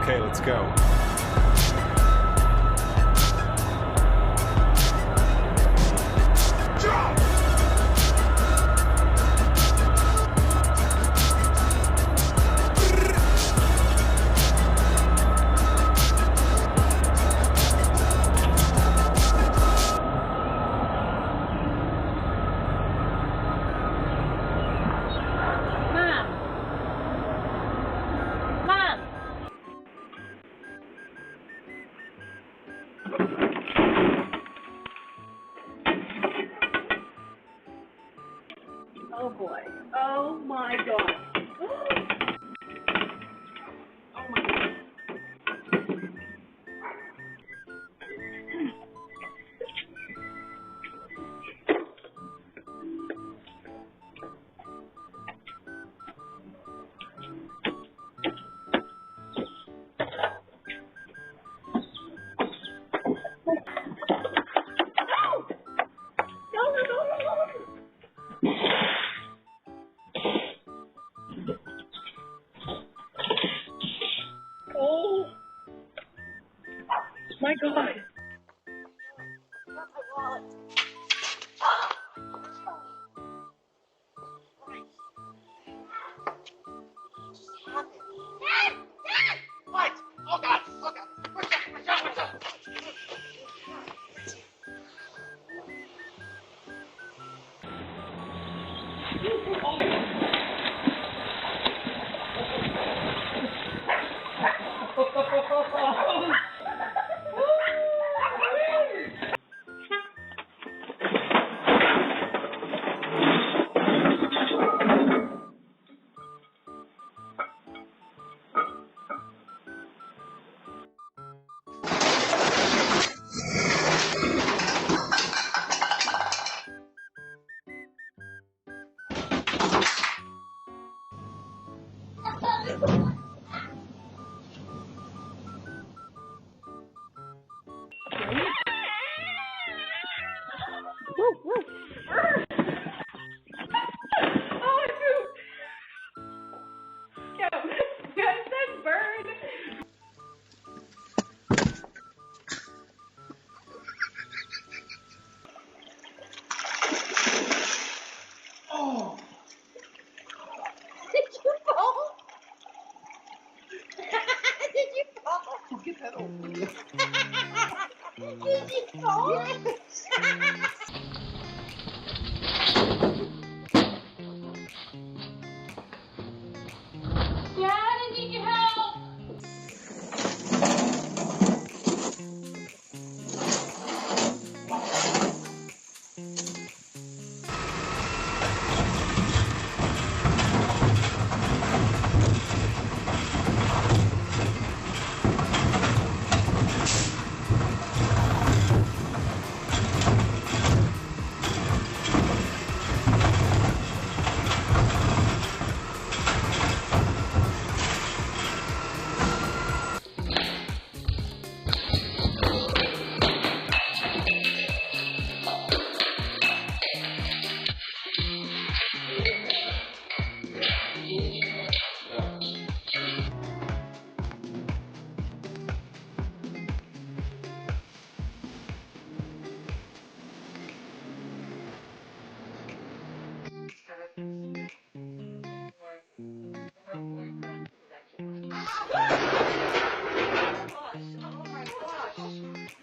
Okay, let's go. Oh boy. Oh my God. Oh my God. Oh my God. What? Oh God! Oh God! What's up? What's up? What's up?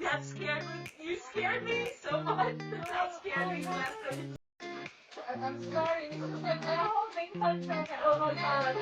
That scared me. You scared me so much. That scared me less than. I'm sorry. My whole thing touched on it. Oh my God.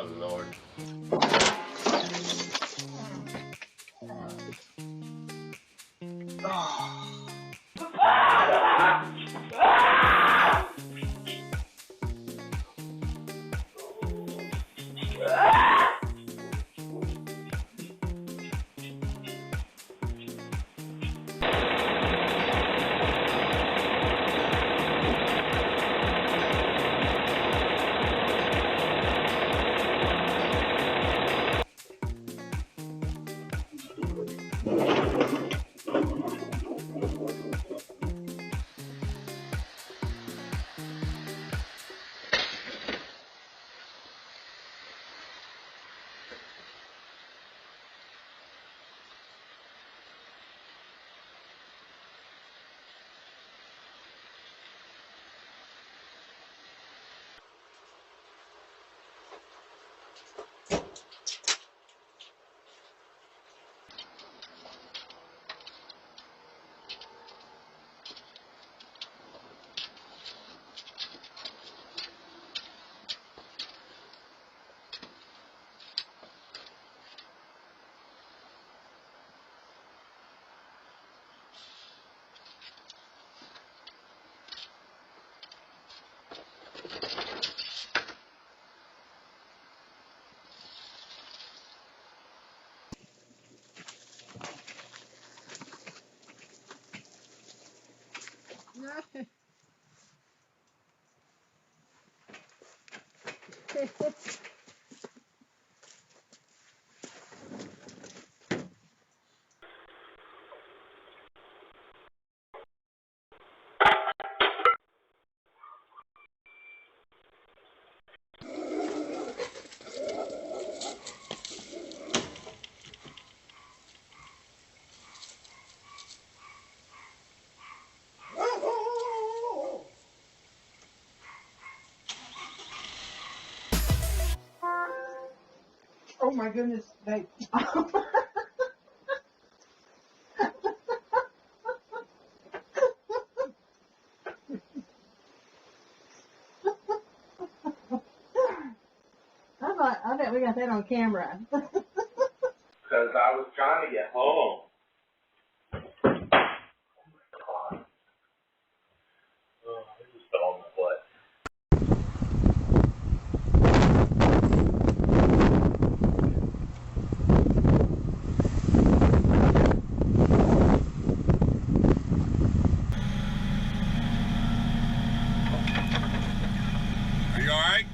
Oh, Lord. Oh my goodness, they. I bet we got that on camera. Because I was trying to get home. Oh, I just fell on my butt. Are you alright?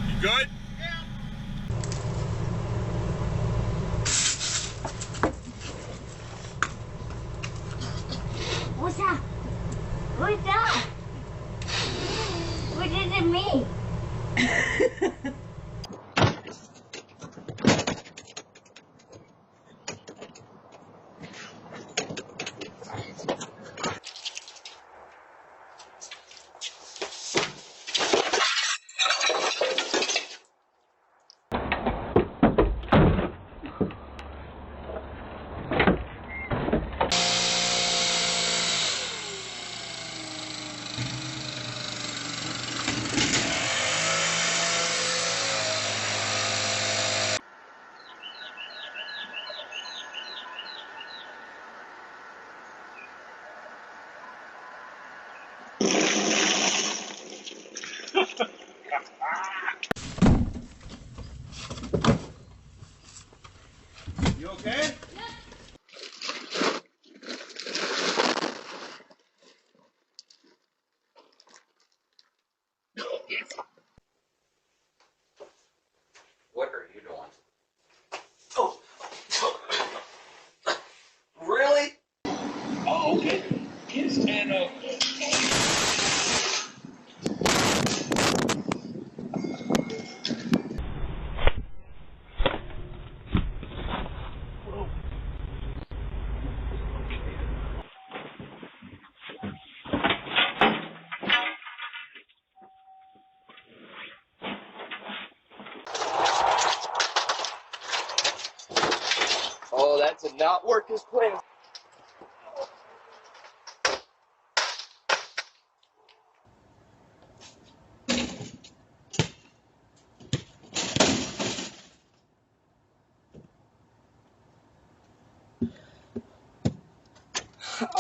You good? What's that? What's that? What does it mean? You okay? What are you doing? Oh. Really? Oh, okay. Yes, and oh, that did not work as planned.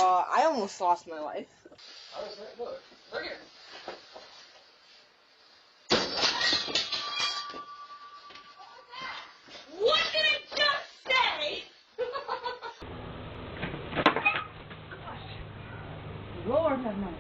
I almost lost my life. Look here. What did it just say? Lord have mercy.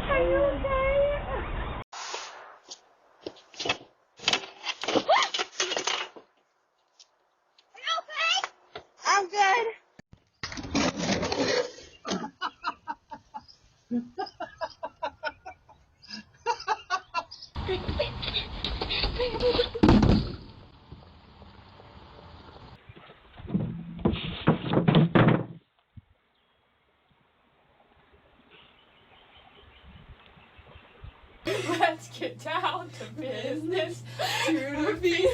Are you okay? I'm good. Let's get down to business. To the beat.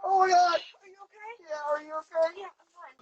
Oh my God! Are you okay? Yeah, are you okay? Yeah, I'm fine.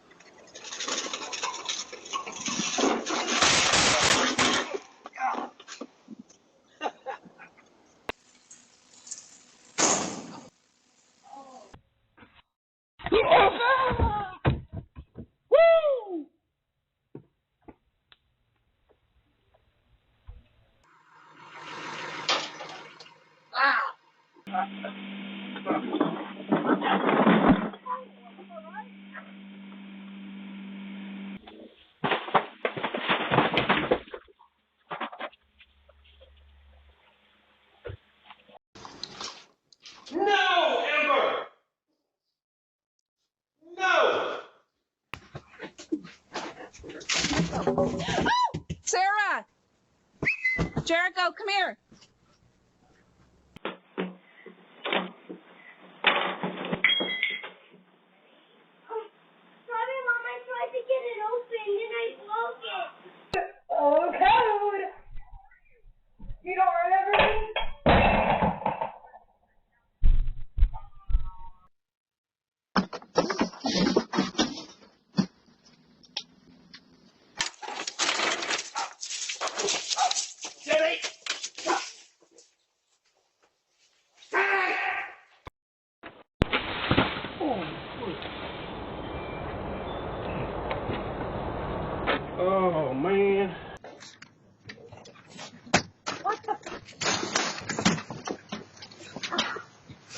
No, Amber! No! Sarah! Jericho, come here. Sorry, Mom, I tried to get it open and I broke it. Oh, code! You don't remember me? Jenny! Oh,